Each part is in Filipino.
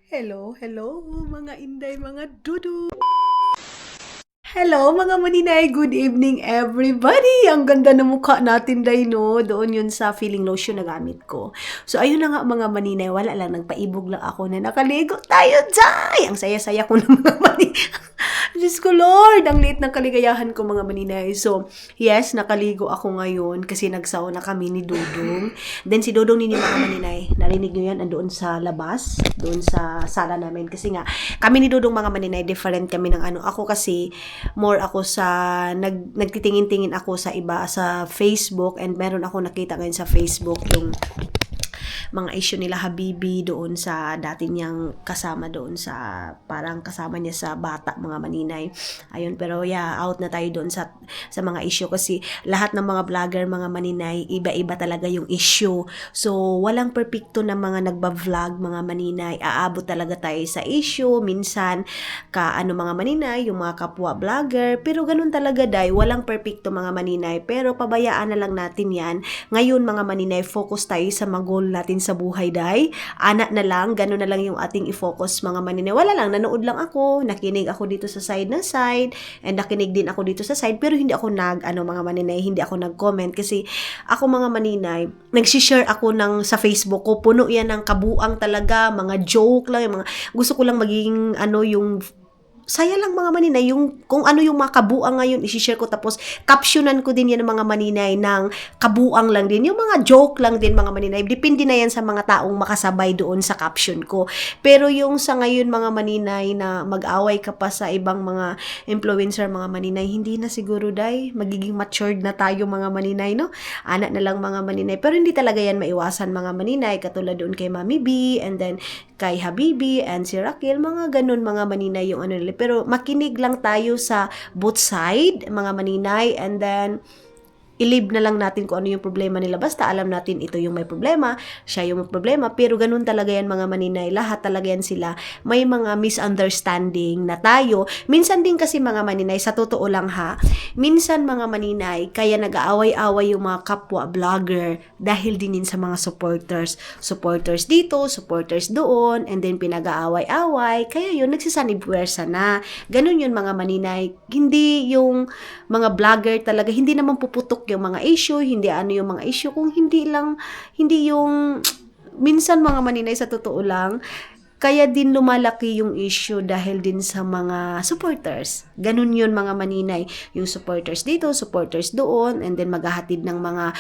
Hello, hello mga inday, mga dudu. Hello mga maninay, good evening everybody! Ang ganda ng mukha natin day no, doon yun sa feeling lotion na gamit ko. So ayun na nga mga maninay, wala lang, nagpaibog lang ako na nakaligo tayo dyan! Ang saya-saya ko ng mga maninay. Diyos ko Lord, ang liit ng kaligayahan ko mga maninay. So yes, nakaligo ako ngayon kasi nagsauna kami ni Dudong. Then si Dudong ninyo mga maninay, narinig nyo yan, andoon sa labas, doon sa sala namin. Kasi nga, kami ni Dudong mga maninay, different kami ng ano. Ako kasi, more ako sa nagtitingin-tingin ako sa iba sa Facebook, and meron ako nakita ngayon sa Facebook yung mga issue nila Habibi doon sa dati niyang kasama doon sa parang kasama niya sa bata mga maninay. Ayun, pero yeah, out na tayo doon sa mga issue kasi lahat ng mga vlogger mga maninay, iba-iba talaga yung issue. So walang perpekto na mga nagba-vlog mga maninay. Aabot talaga tayo sa issue minsan mga maninay, yung mga kapwa vlogger, pero ganun talaga day, walang perpekto mga maninay, pero pabayaan na lang natin yan. Ngayon mga maninay, focus tayo sa mga goal natin sa buhay day. Anak na lang, ganun na lang yung ating i-focus mga maninay. Wala lang, nanood lang ako, nakinig ako dito sa side, and nakinig din ako dito sa side, pero hindi ako mga maninay, hindi ako nag-comment kasi ako mga maninay, nag-share ako sa Facebook ko, puno yan ng kabuang talaga, mga joke lang, yung mga, gusto ko lang maging yung saya lang mga maninay, yung kung ano yung mga kabuang ngayon, isi-share ko, tapos captionan ko din yan ng mga maninay ng kabuang lang din, yung mga joke lang din mga maninay, depende na yan sa mga taong makasabay doon sa caption ko. Pero yung sa ngayon mga maninay na mag-away ka pa sa ibang mga influencer mga maninay, hindi na siguro day, magiging matured na tayo mga maninay, no? Anak na lang mga maninay, pero hindi talaga yan maiwasan mga maninay, katulad doon kay Mami B, and then kay Habibi, and si Raquel, mga ganun mga maninay yung nila. Pero makinig lang tayo sa both side, mga maninay, and then i-leave na lang natin kung ano yung problema nila. Basta alam natin ito yung may problema, siya yung may problema, pero ganun talaga yan mga maninay. Lahat talaga yan sila. May mga misunderstanding na tayo. Minsan din kasi mga maninay, sa totoo lang ha, minsan mga maninay, kaya nag-aaway-away yung mga kapwa vlogger dahil din sa mga supporters. Supporters dito, supporters doon, and then pinag-aaway-away. Kaya yun, nagsisanibwersa na. Ganun yun mga maninay. Hindi yung mga vlogger talaga, hindi naman puputok yung mga issue, hindi yung mga issue, kung hindi yung, minsan mga maninay sa totoo lang, kaya din lumalaki yung issue dahil din sa mga supporters. Ganun yun mga maninay. Yung supporters dito, supporters doon, and then maghahatid ng mga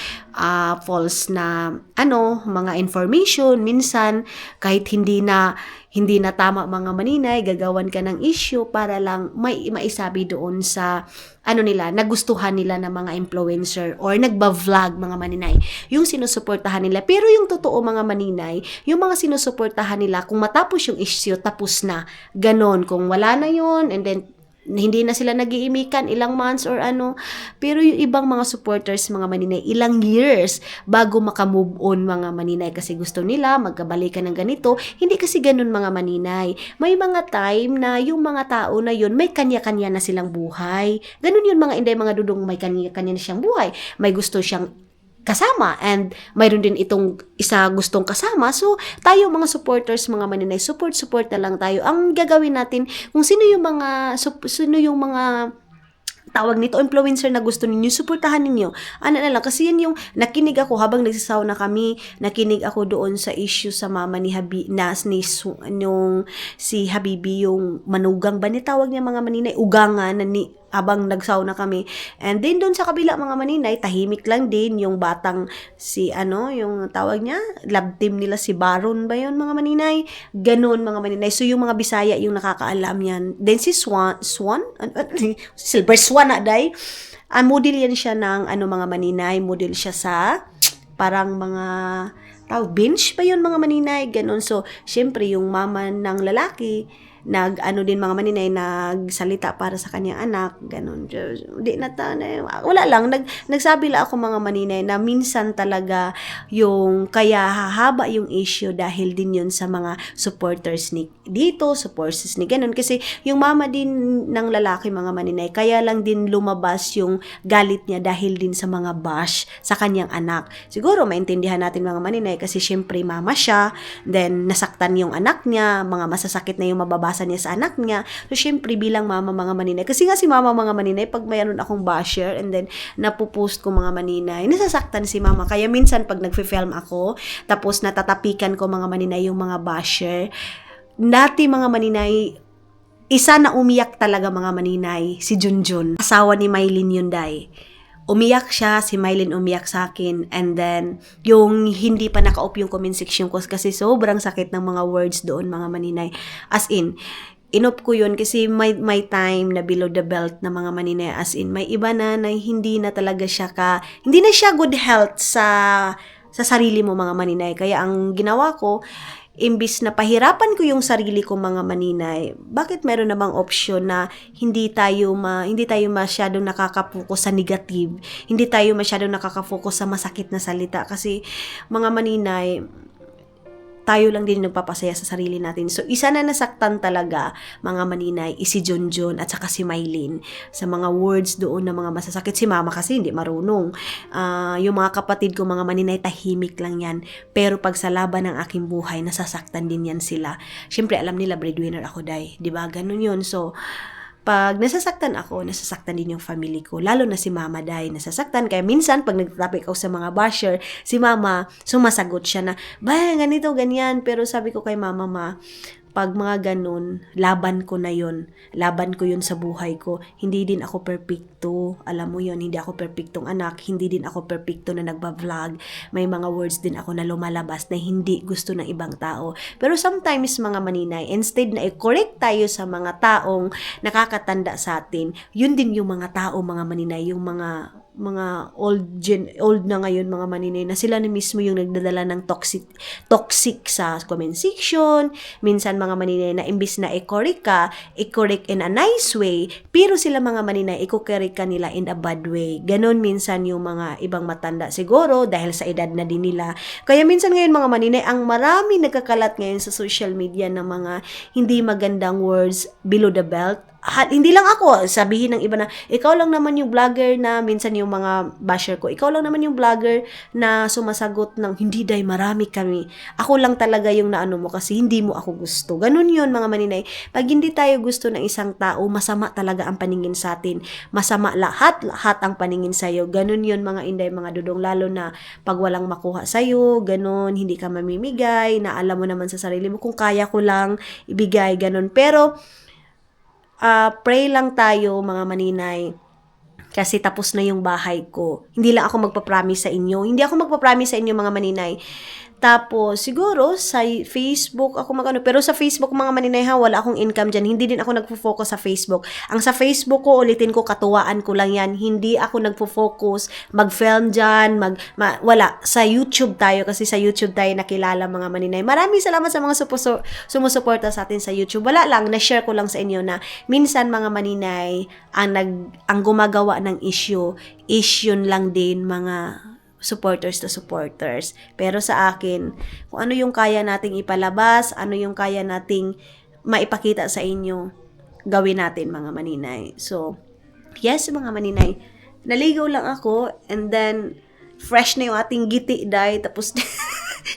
false na mga information. Minsan, kahit hindi na tama mga maninay, gagawan ka ng issue para lang maisabi doon sa nagustuhan nila ng mga influencer or nagba-vlog mga maninay, yung sinusuportahan nila. Pero yung totoo mga maninay, yung mga sinusuportahan nila, kung matapos yung issue, tapos na. Ganon, kung wala na yun, and then hindi na sila nag-iimikan ilang months or pero yung ibang mga supporters mga maninay, ilang years bago makamove on mga maninay, kasi gusto nila magkabalikan ng ganito. Hindi kasi ganun mga maninay. May mga time na yung mga tao na yun may kanya-kanya na silang buhay. Ganun yun mga inday, mga dudong, may kanya-kanya na siyang buhay, may gusto siyang kasama, and mayroon din itong isa gustong kasama. So tayo mga supporters mga maninay, support na lang tayo. Ang gagawin natin, kung sino yung mga tawag nito, influencer na gusto ninyo, suportahan ninyo. Na lang, kasi yan yung nakinig ako habang nagsasauna kami, nakinig ako doon sa issue sa mama ni si Habibi, yung manugang ba ni tawag niya mga maninay, ugangan habang nagsauna kami. And then doon sa kabila mga maninay, tahimik lang din yung batang yung tawag niya, love team nila si Baron ba yun mga maninay? Ganon mga maninay. So yung mga Bisaya yung nakakaalam yan. Then si Silver Swan na day. Model yan siya ng mga maninay, model siya sa parang mga bench ba yun mga maninay, ganon. So syempre yung mama ng lalaki, ano din mga maninay, nagsalita para sa kanyang anak, ganun. Di na wala lang, nagsabi lang ako mga maninay na minsan talaga yung kaya hahaba yung issue dahil din yun sa mga supporters ni dito, supporters ni ganun. Kasi yung mama din ng lalaki mga maninay, kaya lang din lumabas yung galit niya dahil din sa mga bash sa kanyang anak. Siguro maintindihan natin mga maninay kasi syempre mama siya, then nasaktan yung anak niya, mga masasakit na yung mababasa niya sa anak niya. So, syempre, bilang mama mga maninay, kasi nga si mama mga maninay, pag mayroon akong basher, and then, napupost ko mga maninay, nasasaktan si mama. Kaya minsan, pag nagfe-film ako, tapos natatapikan ko mga maninay yung mga basher, dati mga maninay, isa na umiyak talaga mga maninay, si Junjun. Asawa ni Mylene Yunday. Umiyak siya, si Mylene umiyak sa akin, and then, yung hindi pa naka-off yung comment section ko kasi sobrang sakit ng mga words doon, mga maninay. As in, inop ko yun kasi may time na below the belt na mga maninay, as in, may iba na hindi na talaga siya hindi na siya good health sa sarili mo mga maninay. Kaya ang ginawa ko, imbis na pahirapan ko yung sarili ko mga maninay, bakit meron namang option na hindi tayo masyadong nakaka-focus sa negative, hindi tayo masyadong nakaka-focus sa masakit na salita, kasi mga maninay, tayo lang din nagpapasaya sa sarili natin. So, isa na nasaktan talaga, mga maninay, si Junjun at saka si Mylene. Sa mga words doon na mga masasakit. Si mama kasi hindi marunong. Yung mga kapatid ko, mga maninay, tahimik lang yan. Pero pag sa laban ng aking buhay, nasasaktan din yan sila. Siyempre, alam nila, breadwinner ako, day. Diba? Ganun yun. So, pag nasasaktan ako, nasasaktan din yung family ko. Lalo na si mama dahil nasasaktan. Kaya minsan, pag nagtatapik ako sa mga basher, si mama, sumasagot siya na, ba, ganito, ganyan. Pero sabi ko kay mama, pag mga ganun, laban ko na yun. Laban ko yun sa buhay ko. Hindi din ako perfecto. Alam mo yun, hindi ako perfectong anak. Hindi din ako perfecto na nagba-vlog. May mga words din ako na lumalabas na hindi gusto ng ibang tao. Pero sometimes mga maninay, instead na i-correct tayo sa mga taong nakakatanda sa atin, yun din yung mga tao, mga maninay, yung mga old na ngayon mga maninay, na sila na mismo yung nagdadala ng toxic sa comment section. Minsan mga maninay na imbis na i-correct ka, i-correct in a nice way, pero sila mga maninay, i-correct ka nila in a bad way. Ganon minsan yung mga ibang matanda siguro dahil sa edad na din nila. Kaya minsan ngayon mga maninay, ang marami nagkakalat ngayon sa social media ng mga hindi magandang words below the belt. Hindi lang ako, sabihin ng iba na, ikaw lang naman yung vlogger na, minsan yung mga basher ko, ikaw lang naman yung vlogger na sumasagot ng, hindi day, marami kami. Ako lang talaga yung naano mo kasi hindi mo ako gusto. Ganun yun mga maninay. Pag hindi tayo gusto ng isang tao, masama talaga ang paningin sa atin. Masama lahat ang paningin sa'yo. Ganun yun mga inday, mga dudong, lalo na pag walang makuha sa'yo, ganun, hindi ka mamimigay, na alam mo naman sa sarili mo, kung kaya ko lang ibigay, ganun. Pero, pray lang tayo mga maninay kasi tapos na yung bahay ko. Hindi lang ako magpapromise sa inyo. Hindi ako magpapromise sa inyo mga maninay. Tapos, siguro, sa Facebook, ako magano. Pero sa Facebook, mga maninay ha, wala akong income dyan. Hindi din ako nagpo-focus sa Facebook. Ang sa Facebook ko, ulitin ko, katuwaan ko lang yan. Hindi ako nagpo-focus, mag-film dyan, wala. Sa YouTube tayo, kasi sa YouTube tayo nakilala mga maninay. Maraming salamat sa mga sumusuporta sa atin sa YouTube. Wala lang, na-share ko lang sa inyo na minsan mga maninay, ang gumagawa ng issue lang din mga supporters to supporters. Pero sa akin, kung ano yung kaya nating ipalabas, ano yung kaya nating maipakita sa inyo, gawin natin mga maninay. So, yes mga maninay, naligaw lang ako, and then, fresh na yung ating giti dahil, tapos,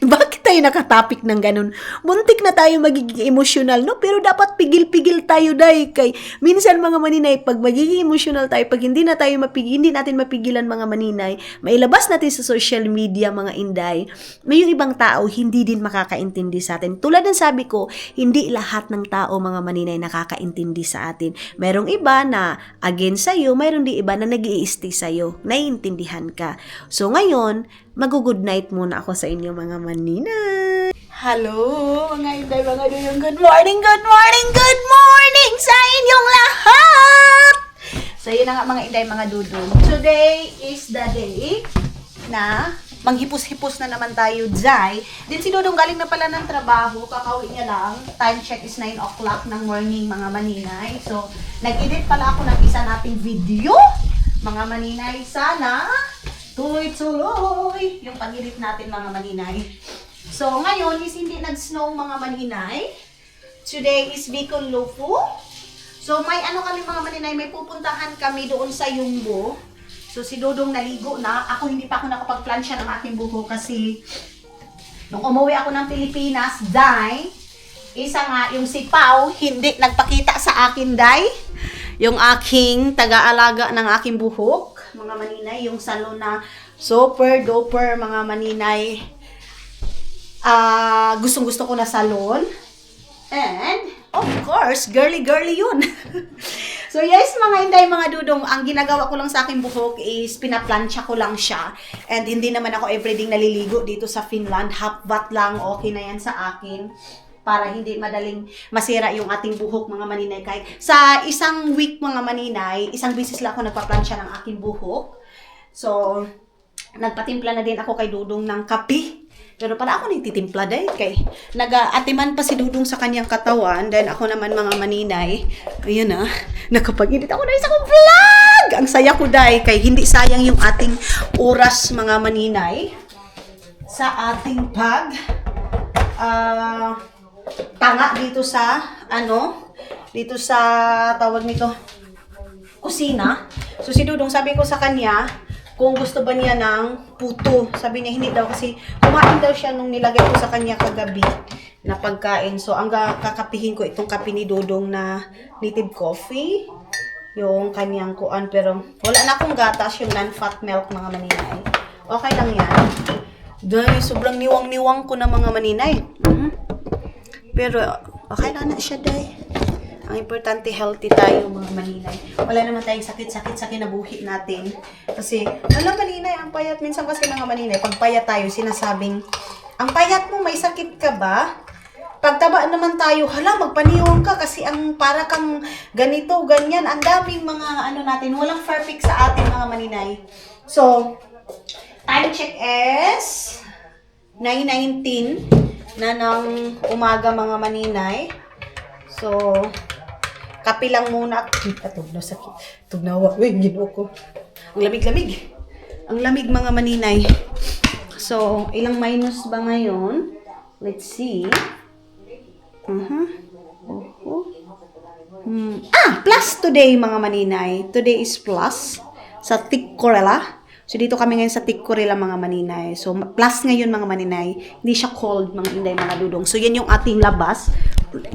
bakit tayo nakatopic ng ganun? Muntik na tayo magiging emotional, no? Pero dapat pigil-pigil tayo dahil kay minsan mga maninay, pag magiging emotional tayo, pag hindi natin mapigilan mga maninay, mailabas natin sa social media mga inday, may yung ibang tao hindi din makakaintindi sa atin. Tulad ng sabi ko, hindi lahat ng tao mga maninay nakakaintindi sa atin. Merong iba na against sa'yo, mayroong di iba na nag-i-stay sa'yo, naiintindihan ka. So ngayon, mag-good night muna ako sa inyo mga maninay. Hello, mga inday, mga duyong. Good morning sa inyong lahat! So, yun na nga mga inday, mga dudong. Today is the day na manghipos-hipos na naman tayo, Jai. Then si Dodong galing na pala ng trabaho, kakauwi niya lang. Time check is 9 o'clock ng morning, mga maninay. So, nag-edit pala ako ng isa nating video. Mga maninay, sana tuloy-tuloy yung pag-edit natin, mga maninay. So, ngayon is hindi nag-snow, mga maninay. Today is Bicol Lufu. So, may ano kami, mga maninay, may pupuntahan kami doon sa Yumbo. So, si Dodong naligo na. Ako hindi pa ako nakapag-plansya ng aking buhok kasi nung umuwi ako ng Pilipinas, Day, isa nga, yung si Pao, hindi nagpakita sa akin, Day. Yung aking taga-alaga ng aking buhok, mga maninay, yung salon na super duper, mga maninay. Gustong-gusto ko na salon. And, of course, girly-girly yun. So, yes, mga Inday, mga Dudong, ang ginagawa ko lang sa aking buhok is pinaplansya ko lang siya. And hindi naman ako everyday naliligo dito sa Finland. Half bath lang, okay na yan sa akin. Para hindi madaling masira yung ating buhok, mga maninay. Kahit sa isang week, mga maninay, isang beses lang ako nagpaplansya ng aking buhok. So, nagpatimpla na din ako kay Dudong ng kape. Pero pala ako nagtitimpla dahil kay nag-atiman pa si Dudong sa kanyang katawan. Then ako naman, mga maninay, ayun na, nakapag-edit ako na isang vlog! Ang saya ko dahil kay hindi sayang yung ating oras, mga maninay, sa ating tanga dito sa, dito sa, tawag nito, kusina. So si Dudong, sabi ko sa kanya, kung gusto ba niya ng puto. Sabi niya, hindi daw kasi kumain daw siya nung nilagay ko sa kanya kagabi na pagkain. So, ang kakapihin ko itong kape ni Dodong na native coffee. Yung kanyang kuan. Pero, wala na akong gatas, yung non-fat milk, mga maninay. Okay lang yan. Dahil, sobrang niwang-niwang ko na, mga maninay. Pero, okay lang na siya, dahil. Ang importante, healthy tayo, mga maninay. Wala naman tayong sakit-sakit sa kinabuhi natin. Kasi, alam, maninay, ang payat. Minsan kasi, mga maninay, pag payat tayo, sinasabing, ang payat mo, may sakit ka ba? Pagtaba naman tayo, hala, magpaniwang ka kasi ang para kang ganito, ganyan. Ang daming mga, natin, walang perfect sa atin, mga maninay. So, time check is 9:19 na ng umaga, mga maninay. So, kape lang muna. Tugnaw sakit. Tugnawa. Uy, ginoo ko. Ang lamig-lamig. Ang lamig, mga maninay. So, ilang minus ba ngayon? Let's see. Plus today, mga maninay. Today is plus sa Tikkorela. So, dito kami ngayon sa Tikkorela, mga maninay. So, plus ngayon, mga maninay. Hindi siya cold, mga Inday, mga Dudong. So, yan yung ating labas.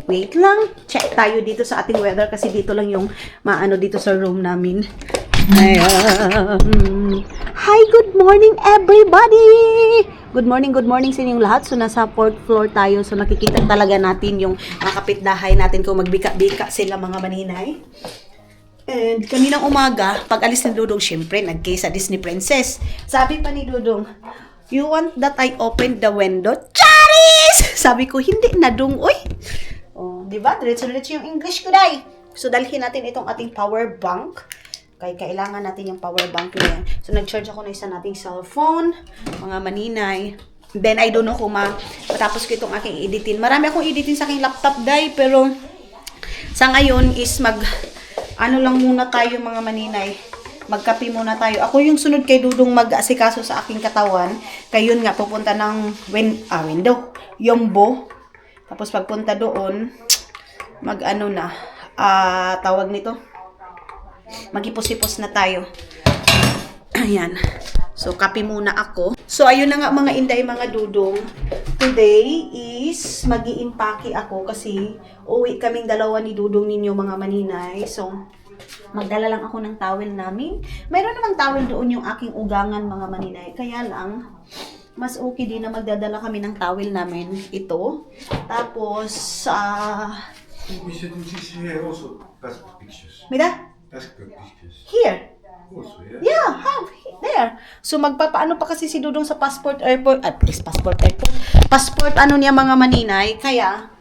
Wait lang. Check tayo dito sa ating weather kasi dito lang yung dito sa room namin. Ayan. Hi, good morning, everybody! Good morning sa inyong lahat. So, nasa 4th floor tayo. So, nakikita talaga natin yung mga kapitbahay natin kung magbika-bika sila, mga maninay. And kaninang umaga, pag alis ni Dudong, syempre, nag-kay sa Disney Princess. Sabi pa ni Dudong, you want that I opened the window? Charis! Sabi ko, hindi na Dong, uy! Oh, di ba? Diretso-diretso yung English ko, day. So, dalhin natin itong ating power bank. Kaya kailangan natin yung power bank na yan. So, nag-charge ako na isa nating cellphone, mga maninay. Then, I don't know kung matapos ko itong aking editin. Marami akong editin sa aking laptop, day. Pero, sa ngayon is lang muna tayo, mga maninay. Magkape muna tayo. Ako yung sunod kay Dudong mag-asikaso sa aking katawan. Kaya yun nga, pupunta ng Yumbo. Tapos pagpunta doon, tawag nito, mag-ipos-ipos na tayo. Ayan. So, kape muna ako. So, ayun na nga, mga Inday, mga Dudong. Today is mag-iimpake ako kasi uwi kaming dalawa ni Dudong ninyo, mga maninay. So, magdala lang ako ng towel namin. Mayroon namang towel doon yung aking ugangan, mga maninay. Kaya lang, mas okay din na magdadala kami ng towel namin. Ito. Tapos, We should here also ask pictures. Mida? Ask the pictures. Here. Also, yeah. Yeah, have. There. So, magpapaano pa kasi si Dudong sa passport niya, mga maninay. Kaya,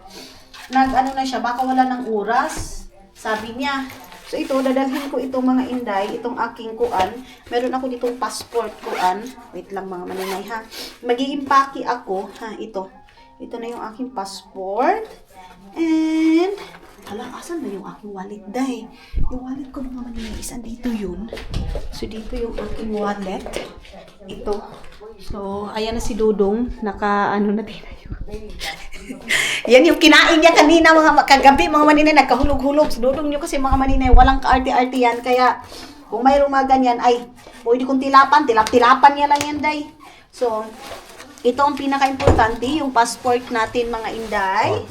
na siya, baka wala ng oras. Sabi niya. So, So ito, dadalhin ko itong mga inday, itong aking kuan. Meron ako ditong passport kuan. Wait lang mga maninay ha. Mag-i-impake ako, ha, ito. Ito na yung aking passport. And, hala, asan ba yung aking wallet, day? Yung wallet ko mga maninay, is andito yun. So dito yung aking wallet. Ito. So, ayan na si Dudong. Naka-ano na din na yun. Yan yung kinain niya kanina mga kagabi, mga maninay, nagkahulog-hulog. Si Dudong nyo kasi mga maninay, walang kaarte-arte yan. Kaya, kung mayroong mga ganyan, ay, pwede kong tilapan, tilap-tilapan niya lang yan, day. So, ito ang pinaka-importante, yung passport natin, mga inday.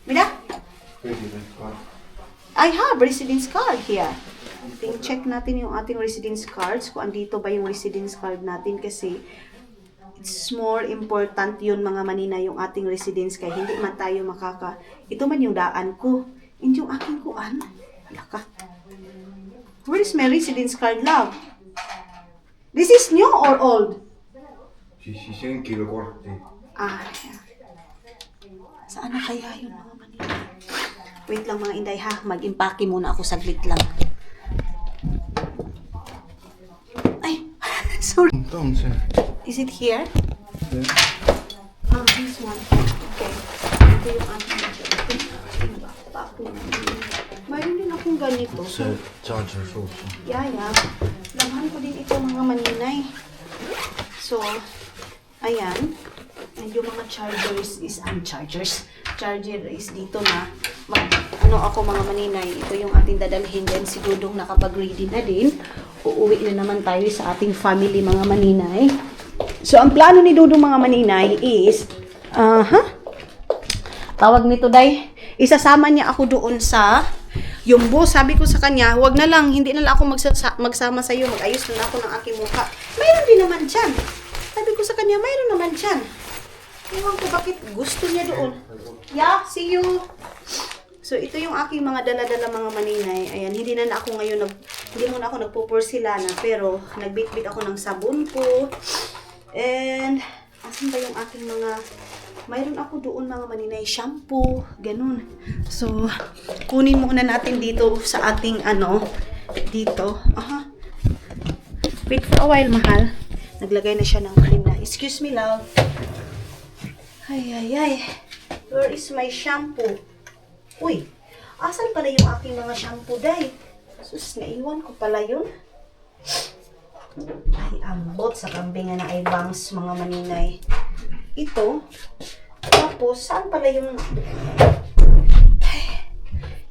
Mida? Resident card. I have residence card here. Check natin yung ating residence cards, kung andito ba yung residence card natin kasi it's more important yun mga manina yung ating residence kaya hindi man tayo makaka... Ito man yung daan ko. Hindi yung aking kuan. Laka. Where is my residence card, love? This is new or old? 시신기록할 때 Ah, yeah. Saan na kaya yun mga manina? Wait lang mga inday ha. Mag-impake muna ako saglit lang. Ay, sorry. 땀새. Is it here? 네. This one. Okay. Ito yung aking backpack. Mayroon din akong ganito. So, charger source. yaya. Laman ko din ito mga maninay. So, ayan. And yung mga chargers is, charger is dito na. Ano ako mga maninay, ito yung ating dadalhin din. Si Dudong nakapag-ready na din. Uuwi na naman tayo sa ating family mga maninay. So, ang plano ni Dudong mga maninay is, tawag nito day, isasama niya ako doon sa Yumbo. Sabi ko sa kanya, huwag na lang, hindi na lang ako magsama sa iyo, mag-ayos na lang ako ng aking mukha. Mayroon din naman dyan. Sabi ko sa kanya, mayroon naman dyan. Ewan ko bakit gusto niya doon. Yeah, see you. So, ito yung aking mga dala-dala mga maninay. Ayan, hindi na ako ngayon, hindi muna ako nagpuporsilana, pero nagbit-bit ako ng sabon ko. And, asan ba yung aking mga, mayroon ako doon mga maninay, shampoo, ganun. So, kunin muna natin dito sa ating, dito. Aha. Wait for a while, mahal. Naglagay na siya ng cream na. Excuse me, love. Ay. Where is my shampoo? Uy, asan pala yung aking mga shampoo, day? Sus, naiwan ko pala yun. Ay, ambot sa kambingan na ay bangs, mga maninay. Ito. Tapos, saan pala yung... Ay,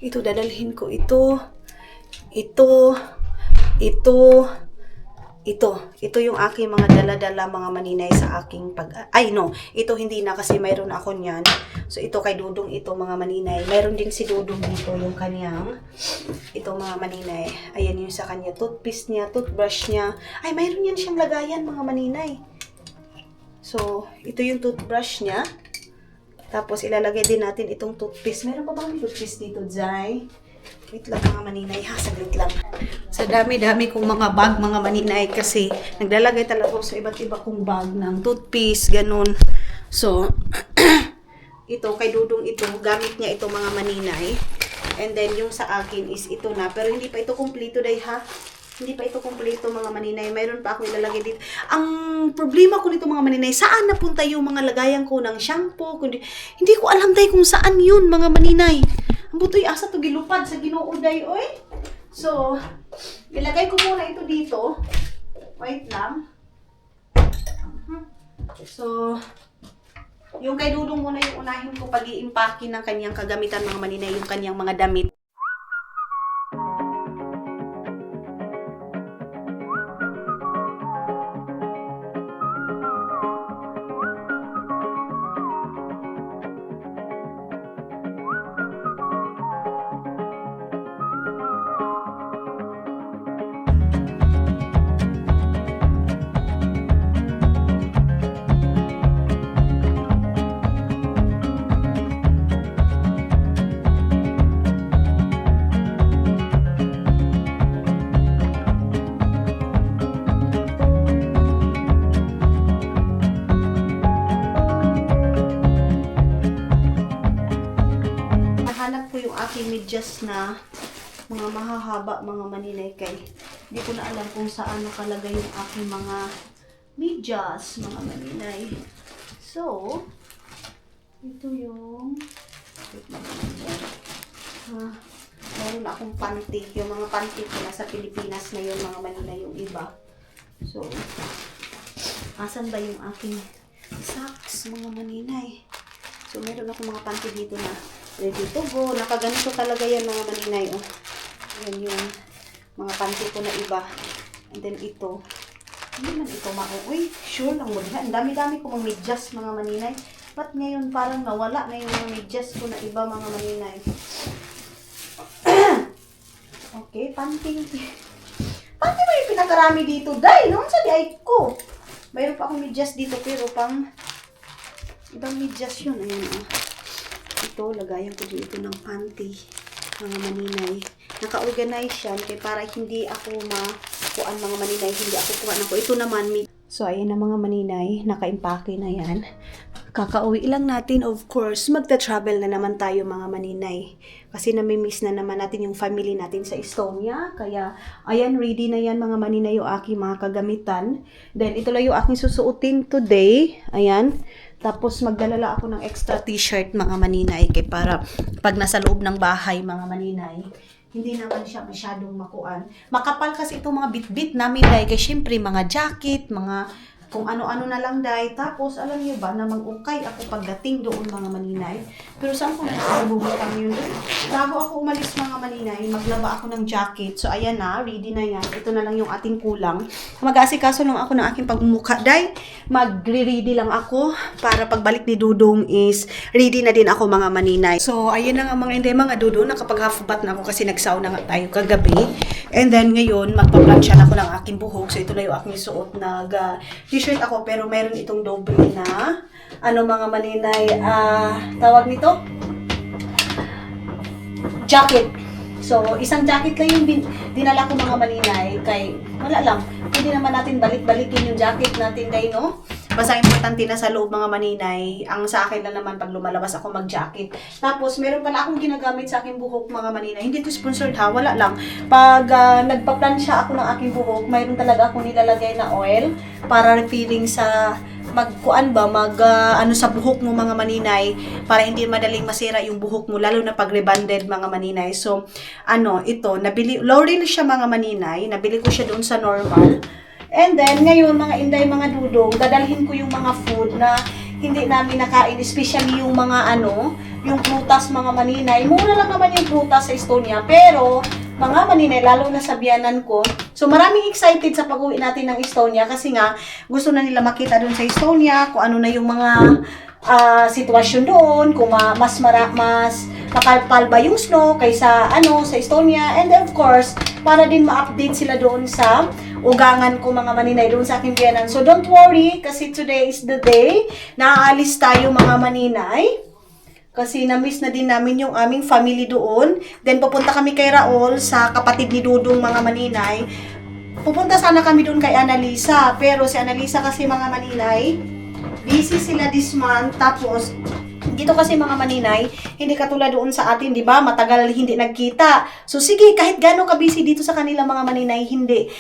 ito, dadalhin ko ito. Ito yung aking mga dala-dala mga maninay sa aking ito hindi na kasi mayroon ako niyan. So ito kay Dudong ito mga maninay. Mayroon din si Dudong dito yung kanyang. Ito mga maninay. Ayan yung sa kanya toothpaste niya, toothbrush niya. Ay mayroon yan siyang lagayan mga maninay. So ito yung toothbrush niya. Tapos ilalagay din natin itong toothpaste. Meron pa bang toothpaste dito, Jai? Wait lang mga maninay ha, saglit lang. Sa dami-dami kong mga bag mga maninay kasi naglalagay talaga ako sa iba't iba kong bag ng toothpaste, ganun. So, ito kay Dudong ito, gamit niya ito mga maninay. And then yung sa akin is ito na, pero hindi pa ito kumpleto day ha. Hindi pa ito kumpleto mga maninay. Mayroon pa ako ilalagay dito. Ang problema ko nito mga maninay, saan napunta yung mga lagayan ko ng shampoo? Hindi ko alam day kung saan yun mga maninay. Ang butoy asa to gilupad sa Ginoo day oy. So, ilagay ko muna ito dito. Wait lang. So, yung kay Dudong muna yung unahin ko pag-i-impake ng kanyang kagamitan mga maninay, yung kanyang mga damit. medyas na mga mahahaba mga maninay kay hindi ko na alam kung saan nakalagay yung aking mga medyas mga maninay. So, ito yung meron akong panty. Yung mga panty ko nasa Pilipinas na yun mga maninay yung iba. So, asan ba yung aking socks mga maninay? So, meron akong mga panty dito na ready to go. Nakaganito talaga yan mga maninay. Oh. Yan yung mga panty ko na iba. And then ito. Hindi man ito uy, sure lang mo. Ang dami-dami ko mga medyas mga maninay. Ba't ngayon parang nawala na yung mga medyas ko na iba mga maninay? Okay, panty. Panty ba yung pinakarami dito? Day, noon sa di ko. Mayroon pa akong medyas dito pero pang ibang medyas yun. Ayan o. Ito, lagayan ko dito ng panty. Mga maninay. Naka-organize yan kaya para hindi ako makuan mga maninay. Hindi ako kuha na ko. Ito naman. So, ayan na mga maninay. Naka-impake na yan. Kakauwi lang natin, of course, magta-travel na naman tayo mga maninay. Kasi namimiss na naman natin yung family natin sa Estonia. Kaya, ayan, ready na yan mga maninay yung aking mga kagamitan. Then, ito lang yung aking susuotin today. Ayan. Tapos, magdalala ako ng extra t-shirt mga maninay. Kaya para pag nasa loob ng bahay mga maninay, hindi naman siya masyadong makuan. Makapal kasi itong mga bit-bit namin dahil kaya syempre mga jacket, mga kung ano-ano na lang dahil. Tapos, alam niyo ba, na mag-ukay ako pagdating doon mga maninay. Pero saan ko nakakabubutang yun? Bago ako umalis mga maninay, maglaba ako ng jacket. So, ayan na, ready na yan. Ito na lang yung ating kulang. Mag-aasikaso lang ako ng aking pagmumukha. Dahil, magre-ready lang ako para pagbalik ni Dudong is ready na din ako mga maninay. So, ayun na nga mga hindi, mga Dudong, nakapag half bath na ako kasi nagsauna nga tayo kagabi. And then, ngayon, magpa-plansya na ako ng aking buhok. So, ito na yung aking suot na t-shirt ako, pero meron itong doble na, mga maninay, tawag nito? Jacket. So, isang jacket lang yung dinala ko mga maninay, kay, wala lang, pwede naman natin balik-balikin yung jacket natin dahil, no? Basta importante na sa loob mga maninay, ang sa akin lang naman pag lumalabas ako mag-jacket. Tapos, meron pala akong ginagamit sa aking buhok mga maninay. Hindi to sponsored ha, wala lang. Pag nagpa-plansya ako ng aking buhok, mayroon talaga akong nilalagay na oil para refilling sa sa buhok mo mga maninay para hindi madaling masira yung buhok mo lalo na pag rebonded mga maninay. So, ito, L'Oreal siya mga maninay, nabili ko siya doon sa normal. And then, ngayon, mga inday, mga dudong, dadalhin ko yung mga food na hindi namin nakain, especially yung mga yung prutas, mga maninay. Mura lang naman yung prutas sa Estonia, pero, mga maninay, lalo na sa biyanan ko. So, maraming excited sa pag-uwi natin ng Estonia kasi nga, gusto na nila makita doon sa Estonia, kung ano na yung mga sitwasyon doon, kung mas makalpal ba yung snow kaysa sa Estonia. And of course, para din ma-update sila doon sa ugangan ko mga maninay doon sa aking biyanan. So don't worry kasi today is the day na aalis tayo mga maninay. Kasi na-miss na din namin yung aming family doon. Then pupunta kami kay Raul sa kapatid ni Dudong mga maninay. Pupunta sana kami doon kay Annalisa. Pero si Annalisa kasi mga maninay, busy sila this month. Tapos dito kasi mga maninay, hindi katulad doon sa atin, di ba? Matagal hindi nagkita. So sige, kahit gaano ka busy dito sa kanila mga maninay, hindi.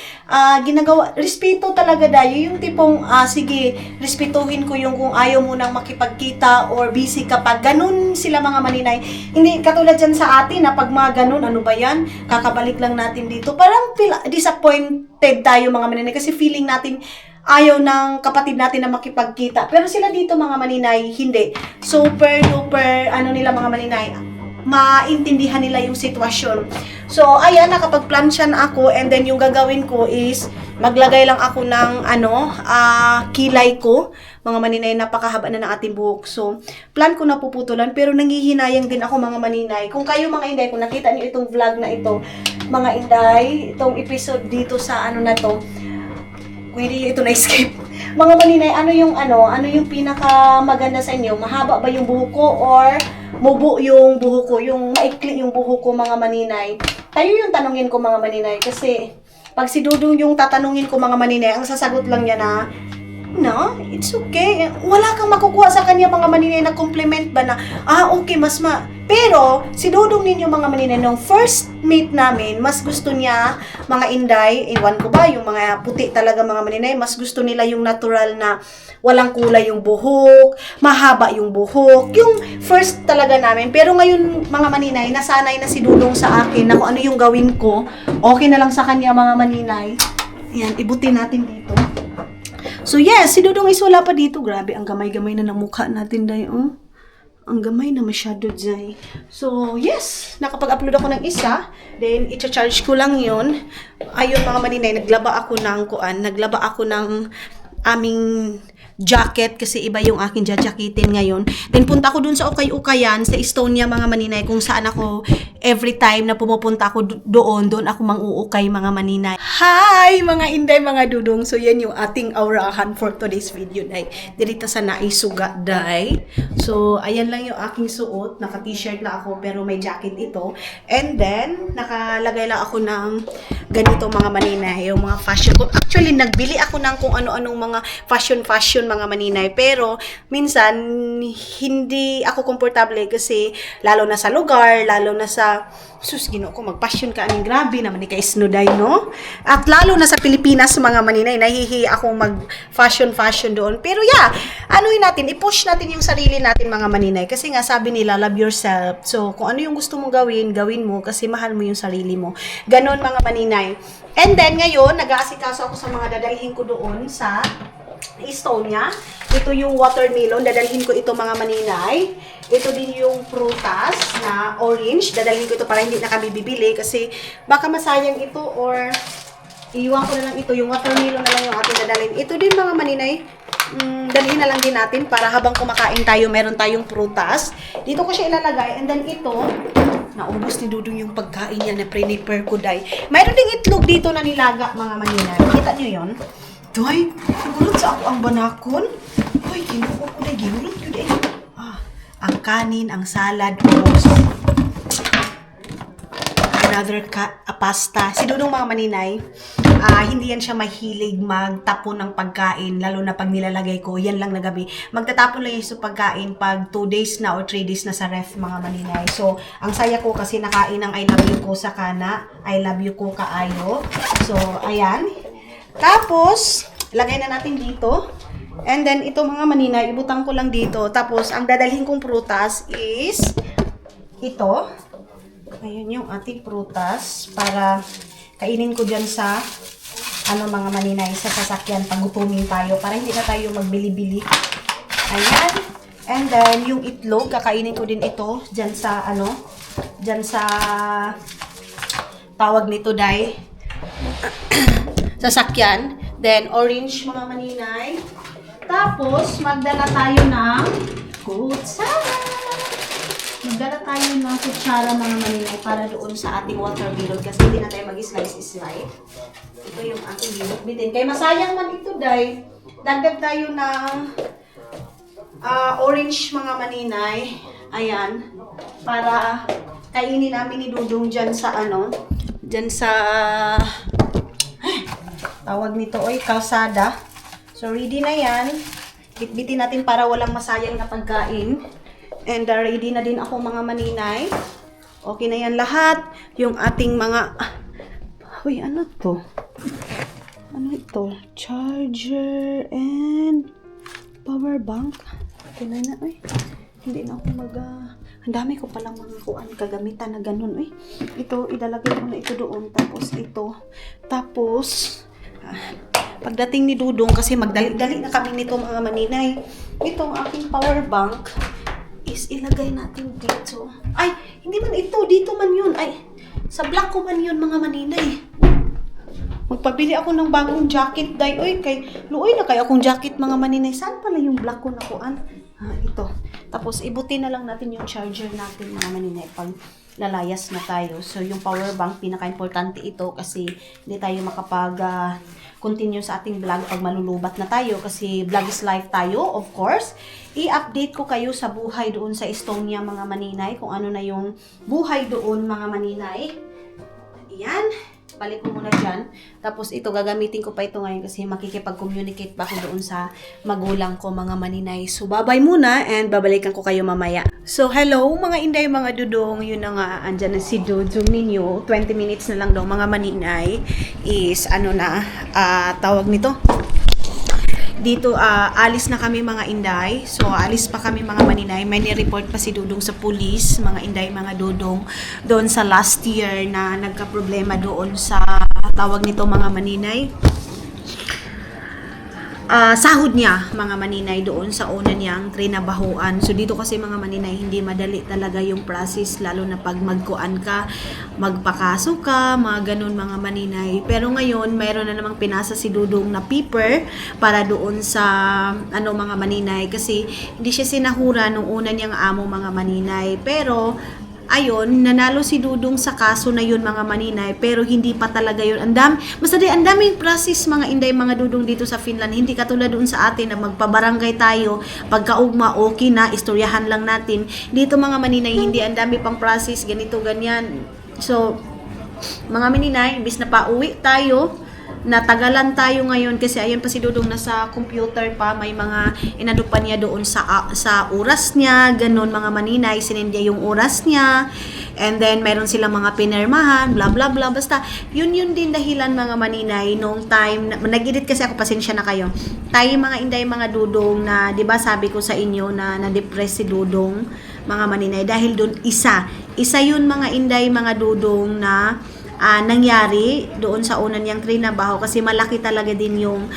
Ginagawa, respeto talaga dayo. Yung tipong, sige, respetuhin ko yung kung ayaw mo nang makipagkita or busy kapag ganun sila mga maninay. Hindi katulad dyan sa atin na pag mga ganun, ano ba yan? Kakabalik lang natin dito. Parang disappointed tayo mga maninay kasi feeling natin ayaw ng kapatid natin na makipagkita. Pero sila dito mga maninay, hindi. Super duper, nila mga maninay, maintindihan nila yung sitwasyon. So, ayan, nakapag-plansya na ako and then yung gagawin ko is maglagay lang ako ng kilay ko. Mga maninay, napakahaba na ng ating buhok. So, plan ko na puputulan pero nangihinayang din ako mga maninay. Kung kayo mga inday, kung nakita niyo itong vlog na ito, mga inday, itong episode dito sa na to, pwede ito na-escape. Mga maninay, ano yung pinaka maganda sa inyo? Mahaba ba yung buhok ko or mubo yung buhok ko? Yung maikli yung buhok ko mga maninay? Tayo yung tanungin ko mga maninay kasi pag si Dudong yung tatanungin ko mga maninay, ang sasagot lang niya na No, it's okay. Wala kang makukuha sa kanya mga maninay na compliment ba na, okay, Pero, si Dudong ninyo mga maninay, nung first meet namin, mas gusto niya, mga Inday, ewan ko ba, yung mga puti talaga mga maninay, mas gusto nila yung natural na walang kulay yung buhok, mahaba yung buhok, yung first talaga namin. Pero ngayon, mga maninay, nasanay na si Dudong sa akin na kung ano yung gawin ko, okay na lang sa kanya mga maninay. Ayan, ibutin natin dito. So yes, si Dudong is wala pa dito. Grabe, ang gamay-gamay na ng mukha natin dahil, ang gamay na masyado dyan. So yes, nakapag-upload ako ng isa. Then, i-charge ko lang yun. Ayun mga maninay, naglaba ako ng aming jacket kasi iba yung aking jajakitin ngayon. Then punta ako dun sa Ukay-Ukayan sa Estonia mga maninay kung saan ako every time na pumupunta ako doon ako mang-uukay mga maninay. Hi mga Inday, mga Dudong. So yan yung ating aurahan for today's video day. Dirita sa naisuga day. So ayan lang yung aking suot. Naka-t-shirt na ako pero may jacket ito. And then nakalagay lang ako ng ganito mga maninay, yung mga fashion ko. Actually nagbili ako ng kung ano-anong mga fashion mga maninay, pero minsan hindi ako komportable kasi lalo na sa lugar, lalo na sa Ginoo ko, mag-passion ka aning grabe naman ni kaisnuday, no? At lalo na sa Pilipinas mga maninay, nahihiya akong mag-fashion doon. Pero yeah, i-push natin yung sarili natin mga maninay. Kasi nga sabi nila, love yourself. So, kung ano yung gusto mong gawin mo kasi mahal mo yung sarili mo. Ganon mga maninay. And then ngayon, nag-aasikaso ako sa mga dadalhin ko doon sa Estonia. Ito yung watermelon, dadalhin ko ito mga maninay. Ito din yung prutas na orange, dadalhin ko ito para hindi na kami bibili kasi baka masayang ito or iwan ko na lang ito, yung watermelon na lang yung ating dadalhin. Ito din mga maninay, dalhin na lang din natin para habang kumakain tayo, meron tayong prutas. Dito ko siya ilalagay and then ito, naubos ni Dudong yung pagkain niya na prepare ko day. Mayroon ding itlog dito na nilaga mga maninay. Kita nyo yun? Doy, nagulot sa ako ang banakon. Hoy, kinuha ko na ginulot ko day. Ang kanin, ang salad, another pasta. Si Dudong mga maninay, hindi yan siya mahilig magtapon ng pagkain, lalo na pag nilalagay ko, yan lang na gabi. Magtatapon lang yung sa pagkain pag 2 days na or 3 days na sa ref mga maninay. So, ang saya ko kasi nakain ng I love you ko sa kana, I love you ko kaayo. So, ayan. Tapos, lagay na natin dito. And then, ito mga maninay, ibutang ko lang dito. Tapos, ang dadalhin kong prutas is ito. Ayan yung ating prutas para kainin ko dyan sa mga maninay, sa sasakyan pag gutumin tayo para hindi na tayo magbili-bili. Ayan. And then, yung itlog, kakainin ko din ito dyan sa dyan sa tawag nito day sasakyan. Then, orange mga maninay. Tapos, magdala tayo ng kutsara. Magdala tayo ng kutsara mga maninay para doon sa ating watermelon kasi hindi na tayo mag-slice. Ito yung ating bitin. Kaya masayang man ito, day. Dagdag tayo ng orange mga maninay. Ayan. Para kainin namin ni Dudong dyan sa dyan sa tawag nito, kalsada. So, ready na yan. Bitbitin natin para walang masayang na pagkain. And ready na din ako mga maninay. Okay na yan lahat. Yung ating mga... Uy, ano to? Ano ito? Charger and power bank. Okay na na, uy. Hindi na ako ang dami ko palang mga kagamitan na ganun, uy. Ito, idalagay ko na ito doon. Tapos ito. Tapos... pagdating ni Dudong, kasi magdali-dali na kami nito mga maninay, itong aking power bank is ilagay natin dito. Ay, hindi man ito, dito man yun. Ay, sa black ko man yun mga maninay. Magpabili ako ng bagong jacket, day. Oy, luoy na kayo akong jacket mga maninay. Saan pala yung black ko na kuan? Ito. Tapos, ibutin na lang natin yung charger natin mga maninay pag lalayas na tayo. So, yung power bank, pinaka-importante ito kasi hindi tayo continue sa ating vlog pag malulubat na tayo kasi vlog is life tayo, of course. I-update ko kayo sa buhay doon sa Estonia mga maninay, kung ano na yung buhay doon mga maninay. Ayan. balik ko muna dyan. Tapos ito, gagamitin ko pa ito ngayon kasi makikipag-communicate pa ako doon sa magulang ko, mga maninay. So, babay muna and babalikan ko kayo mamaya. So, hello mga inday, mga dudong. Yun na nga, andyan na si Dudong ninyo. 20 minutes na lang daw mga maninay is tawag nito. Dito, alis na kami mga inday. So, alis pa kami mga maninay. May ni-report pa si Dudong sa police, mga inday, mga dudong. Doon sa last year na nagka-problema doon sa, tawag nito mga maninay. Sahod niya, mga maninay, doon sa una niyang trinabahuan. So, dito kasi mga maninay, hindi madali talaga yung process, lalo na pag magkuan ka, magpakaso ka, mga ganun mga maninay. Pero ngayon, mayroon na namang pinasa si Dudong na paper para doon sa, mga maninay. Kasi, hindi siya sinahura nung una niyang amo mga maninay. Pero, ayun, nanalo si Dudong sa kaso na yun mga maninay, pero hindi pa talaga yun. Basta ang daming process mga inday, mga dudong dito sa Finland. Hindi katulad doon sa atin na magpabarangay tayo, pagkaugma, okay na, istoryahan lang natin. Dito mga maninay, hindi, ang dami pang process, ganito, ganyan. So, mga maninay, imbis na pauwi tayo, natagalan tayo ngayon kasi ayun pa si Dudong nasa computer pa, may mga inano pa niya doon sa oras niya, ganun mga maninay, sinendya yung oras niya, and then meron silang mga pinirmahan, bla bla bla, basta yun din dahilan mga maninay nung time, nag-edit kasi ako, pasensya na kayo, tayo mga inday, mga dudong na, di ba sabi ko sa inyo na na-depress si Dudong mga maninay, dahil doon isa yun mga inday, mga dudong na nangyari doon sa una niyang trinabaho kasi malaki talaga din yung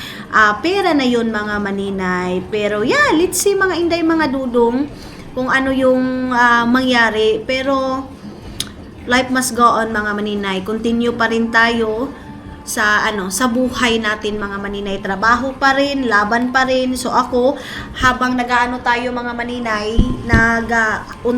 pera na yun mga maninay. Pero yeah, let's see mga inday, mga dudong kung ano yung mangyari. Pero life must go on mga maninay. Continue pa rin tayo sa buhay natin mga maninay. Trabaho pa rin, laban pa rin. So ako, habang nagaano tayo mga maninay,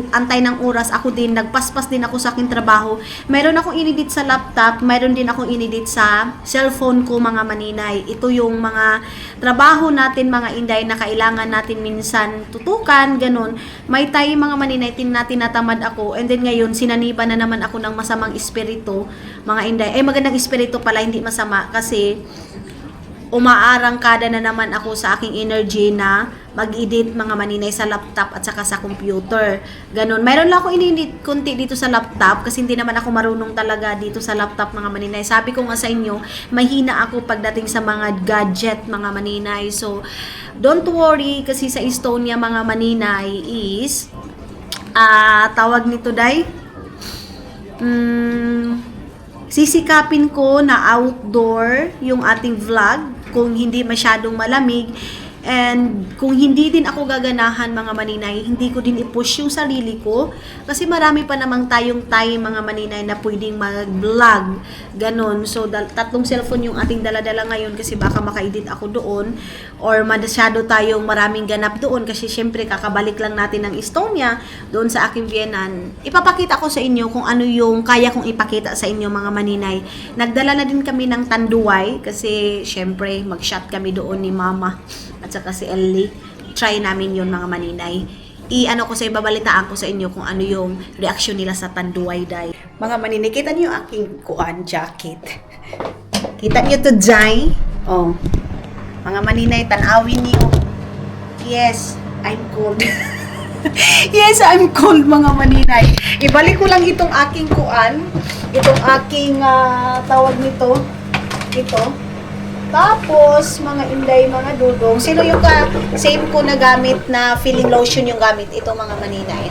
antay ng oras, ako din, nagpaspas din ako sa aking trabaho. Mayroon akong inedit sa laptop, mayroon din akong inedit sa cellphone ko mga maninay. Ito yung mga trabaho natin mga inday na kailangan natin minsan tutukan, ganun. May tayo mga maninay, tinatamad ako, and then ngayon, sinaniba na naman ako ng masamang espiritu, mga inday. Magandang espiritu pala, hindi masama, kasi umaarangkada na naman ako sa aking energy na mag-edit mga maninay sa laptop at saka sa computer. Ganon. Mayroon lang ako in-edit kunti dito sa laptop kasi hindi naman ako marunong talaga dito sa laptop mga maninay. Sabi ko nga sa inyo, mahina ako pagdating sa mga gadget mga maninay. So, don't worry kasi sa Estonia mga maninay is tawag nito day sisikapin ko na outdoor yung ating vlog kung hindi masyadong malamig, and kung hindi din ako gaganahan mga maninay, hindi ko din i-push yung sarili ko kasi marami pa namang tayong time mga maninay na pwedeng mag-vlog, ganon. So, tatlong cellphone yung ating daladala ngayon kasi baka maka-edit ako doon or masyado tayong maraming ganap doon kasi syempre kakabalik lang natin ng Estonia doon sa aking Viennan. Ipapakita ko sa inyo kung ano yung kaya kong ipakita sa inyo mga maninay. Nagdala na din kami ng tanduay kasi syempre mag-shot kami doon ni Mama at saka si Ellie. Try namin yun mga maninay. Babalitaan ko sa inyo kung ano yung reaction nila sa tanduay day. Mga maninay, kita niyo aking jacket. Kita niyo to, Jai? Oh. Mga maninay, tanawin niyo. Yes, I'm cold. Yes, I'm cold mga maninay. Ibalik ko lang itong aking itong aking tawag nito. Ito. Tapos, mga inday, mga dudong, sino yung same ko na gamit na feeling lotion yung gamit? Ito mga maninay.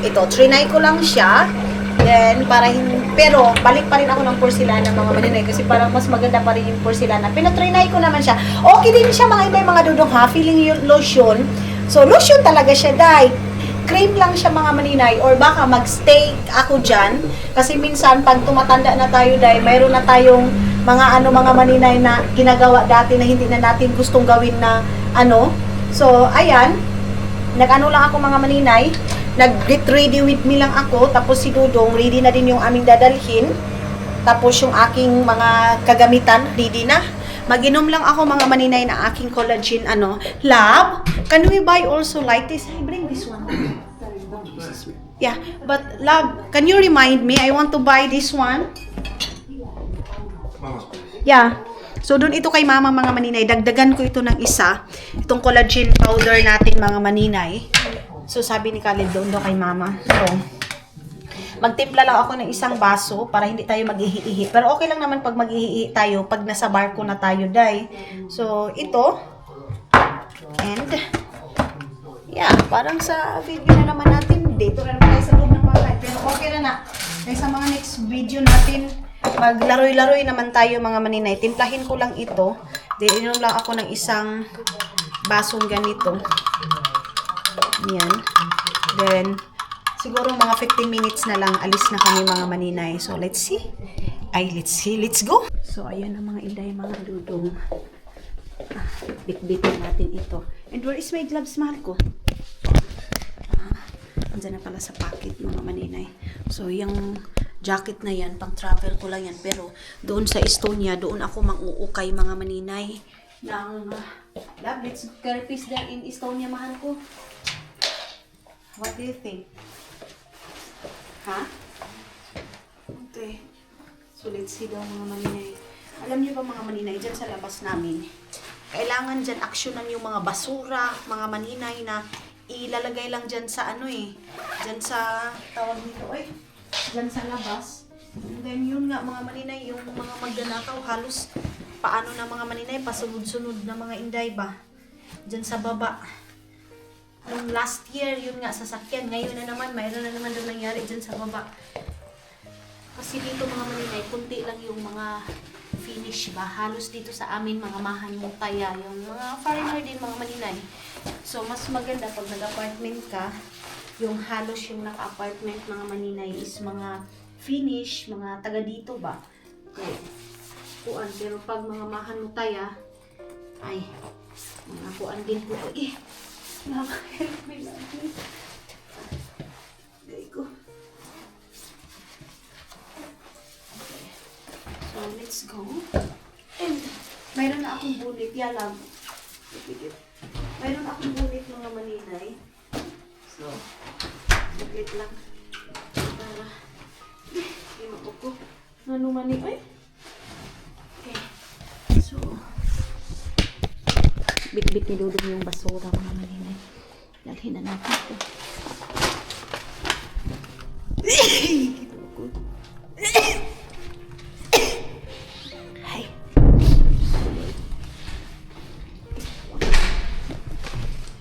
Ito, trinay ko lang siya. Then, pero, balik pa rin ako ng porcelana mga maninay kasi parang mas maganda pa rin yung porcelana. Pinatrinay ko naman siya. Okay din siya mga inday, mga dudong ha, feeling lotion. So, lotion talaga siya, day. Cream lang siya mga maninay or baka mag-stay ako dyan kasi minsan pag tumatanda na tayo day, mayroon na tayong mga mga maninay na ginagawa dati na hindi na natin gustong gawin na So, ayan, lang ako mga maninay, nag-get ready with me lang ako, tapos si Dudong ready na din yung aming dadalhin, tapos yung aking mga kagamitan ready na. Mag-inom lang ako mga maninay na aking collagen Love, can we buy also like this? I bring this one. Yeah, but love, can you remind me? I want to buy this one. Yeah. So, doon ito kay mama mga maninay. Dagdagan ko ito ng isa. Itong collagen powder natin mga maninay. So, sabi ni Khalid doon daw kay mama. So, magtimpla lang ako ng isang baso para hindi tayo mag-ihi-ihi. Pero okay lang naman pag mag-ihi tayo pag nasa barko na tayo, day. So, ito. And, yeah, parang sa video na naman natin. Dito na naman tayo sa loob ng bahay. Pero okay na na. Kaya sa mga next video natin, maglaroy-laroy naman tayo mga maninay. Timplahin ko lang ito. Inom lang ako ng isang basong ganito. Yan. Then, siguro mga 15 minutes na lang alis na kami mga maninay. So, let's see. Let's go. So, ayan ang mga inday, mga dudong. Bit-bitin natin ito. And where is my gloves, mahal ko? Andyan na pala sa pocket, mga maninay. So, yung jacket na yan, pang travel ko lang yan. Pero, doon sa Estonia, doon ako mang-uukay, mga maninay. Ng, love, let's therapist there in Estonia, mahal ko. What do you think? Ha? Okay. So, let's see daw, mga maninay. Alam niyo ba, mga maninay, dyan sa labas namin, kailangan dyan aksyonan yung mga basura, mga maninay na ilalagay lang dyan sa dyan sa, tawag nito, dyan sa labas. And then yun nga mga maninay, yung mga magnanakaw, halos paano na mga maninay, pasunod-sunod na mga inday ba? Dyan sa baba. Nung last year, yun nga, sasakyan. Ngayon na naman, mayroon na naman doon nangyari dyan sa baba. Kasi dito mga maninay, kunti lang yung mga finish ba? Halos dito sa amin, mga Mahanutaya, yung mga foreigner din mga maninay. So, mas maganda pag nag-apartment ka, yung halos yung naka-apartment mga maninay is mga finish, mga taga dito ba? Okay. Kuan, pero pag mga Mahanutaya, ay, mga kuan din po. Help me lang. There you go. Okay. So, let's go. And, mayroon na akong bulit. Yalam. Mayroon akong bulit mga maninay. So, bulit lang. Para, hindi mapuko. Ano mani? Okay. So, bit-bit ni Dudong yung basura mga maninay. Dalhin na natin ito. Hi.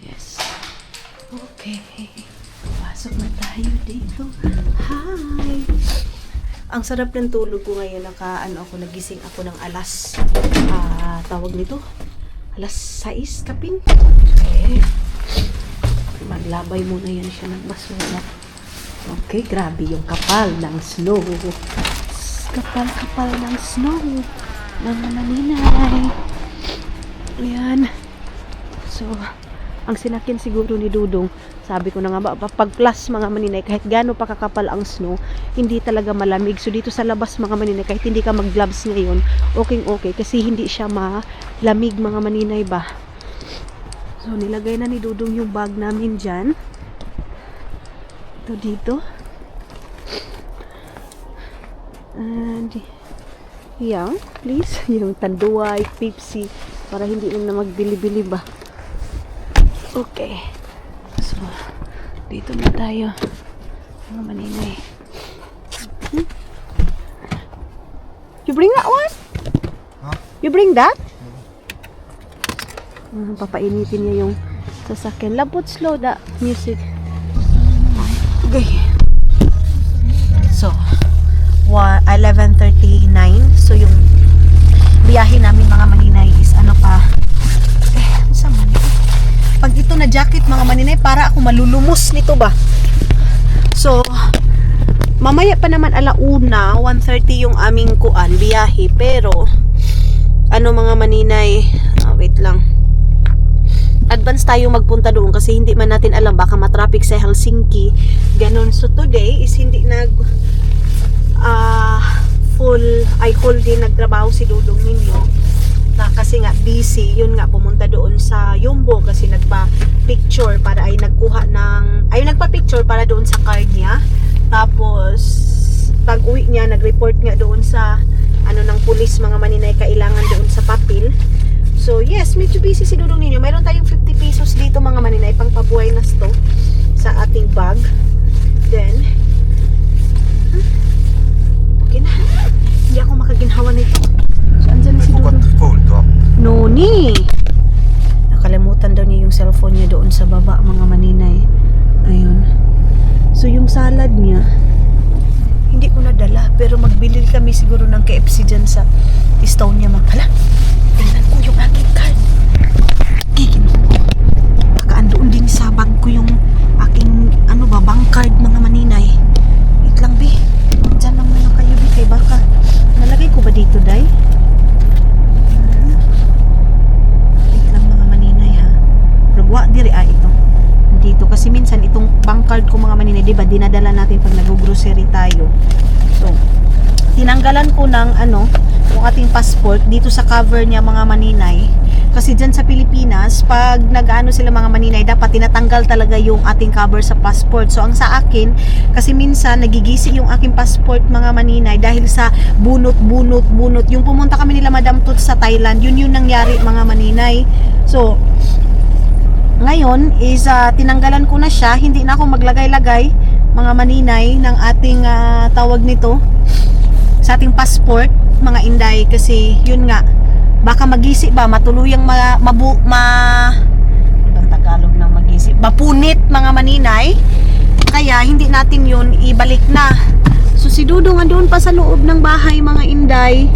Yes. Okay. Pasok na tayo dito. Hi. Ang sarap ng tulog ko ngayon. Nagising ako ng alas. Tawag nito? Alas 6 kapin. Okay. Maglabay muna yan siya ng basura. Okay, grabe yung kapal ng snow. Kapal-kapal ng snow. Mga maninay. Ayan. So, ang sinakin siguro ni Dudong, sabi ko na nga ba, pag plus mga maninay, kahit gaano pa kakapal ang snow, hindi talaga malamig. So, dito sa labas mga maninay, kahit hindi ka mag-gloves ngayon, okay, kasi hindi siya malamig mga maninay ba. So, nilagay na ni Dudong yung bag namin dyan. Ito dito. And, yeah, please, yung tanduay, Pepsi, para hindi na magbili-bili ba. Okay. So, dito na tayo. Mga maninay. You bring that one? Huh? You bring that? Papainitin niya yung sasakyan. Labot slow the music. Okay. So, 11:39. So, yung biyahe namin mga maninay is pag ito na jacket mga maninay, para ako malulumos nito ba. So, mamaya pa naman 1:30 yung aming biyahe. Pero, mga maninay, wait lang. Advance tayo magpunta doon kasi hindi man natin alam, baka matraffic sa Helsinki. Ganon. So, today is hindi whole day nagtrabaho si Dudong ninyo. Kasi nga busy, yun nga pumunta doon sa Yumbo kasi nagpa-picture para nagpa-picture para doon sa card niya. Tapos pag uwi niya nag-report nga doon sa ano ng pulis mga maninay kailangan doon sa papel. So yes, medyo busy si Dudong ninyo. Mayroon tayong 50 pesos dito mga maninay pang pabuhay na sto sa ating bag. Then okay na. Hindi ako makaginhawa nito. So andyan na I si forgot Dudong. the phone top. Noni! Nakalimutan daw niya yung cellphone niya doon sa baba mga maninay. Ayun. So yung salad niya hindi ko nadala pero magbili kami siguro ng KFC dyan sa Estonia Hala, tingnan ko yung aking card. Gigino. Baka andoon din sa bag ko yung aking bank card mga maninay. Wait lang be. Dyan lang muna kayo be kay baka. Nalagay ko ba dito day? Wait lang mga maninay ha. Ragwa diri ito. Dito kasi minsan itong bank card ko mga maninay, di ba, dinadala natin pag nag-grocery tayo. So, tinanggalan ko ng yung ating passport dito sa cover niya mga maninay. Kasi dyan sa Pilipinas, pag nag-ano sila mga maninay, dapat tinatanggal talaga yung ating cover sa passport. So, ang sa akin, kasi minsan nagigisi yung aking passport mga maninay dahil sa bunot. Yung pumunta kami nila Madam Tut sa Thailand, yun yung nangyari mga maninay. So, ngayon is tinanggalan ko na siya, hindi na ako maglagay-lagay mga maninay ng ating tawag nito sa ating passport mga inday, kasi yun nga baka magisi ba matuluyang ibang Tagalog ng magisi, mapunit mga maninay, kaya hindi natin yun ibalik na. So si Dudong doon pa sa loob ng bahay mga inday,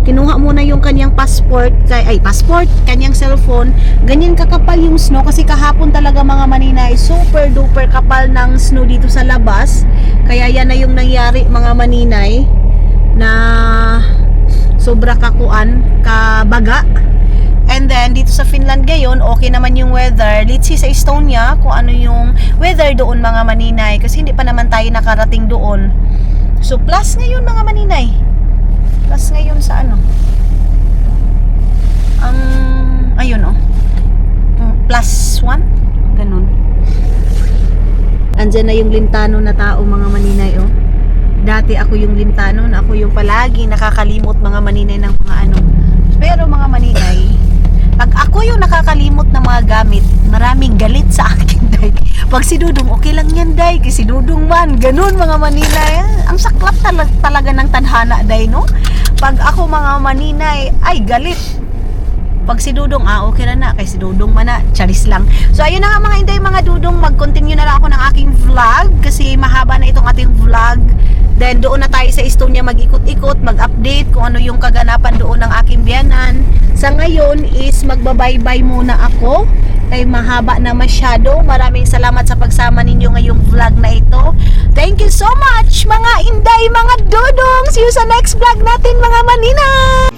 kinuha muna yung kanyang kanyang cellphone. Ganyan kakapal yung snow kasi kahapon talaga mga maninay, super duper kapal ng snow dito sa labas. Kaya yan na yung nangyari mga maninay, na sobra kabaga. And then dito sa Finland ngayon, okay naman yung weather. Let's see sa Estonia kung ano yung weather doon mga maninay, kasi hindi pa naman tayo nakarating doon. So plus ngayon mga maninay, plus ngayon sa ayun plus 1 ganun. Andyan na yung lintano na tao mga maninay. Dati ako yung lintano na ako yung palagi nakakalimot mga maninay ng mga pero mga maninay, pag ako yung nakakalimot ng mga gamit, maraming galit sa akin day. Pag si Dudong, okay lang yan day, kasi si Dudong man ganun mga maninay. Ang saklap talaga ng tadhana day, no? Pag ako mga maninay ay galit, pag si Dudong okay na kay si Dudong man na, charis lang. So ayun na nga mga inday, mga Dudong, mag-continue na lang ako ng aking vlog kasi mahaba na itong ating vlog. Then doon na tayo sa Estonia mag-ikot-ikot, mag-update kung ano yung kaganapan doon ng aking biyanan. Sa ngayon is magbabaybay muna ako kay mahaba na masyado. Maraming salamat sa pagsama ninyo ngayong vlog na ito. Thank you so much mga inday, mga Dudong. See you sa next vlog natin mga maninay.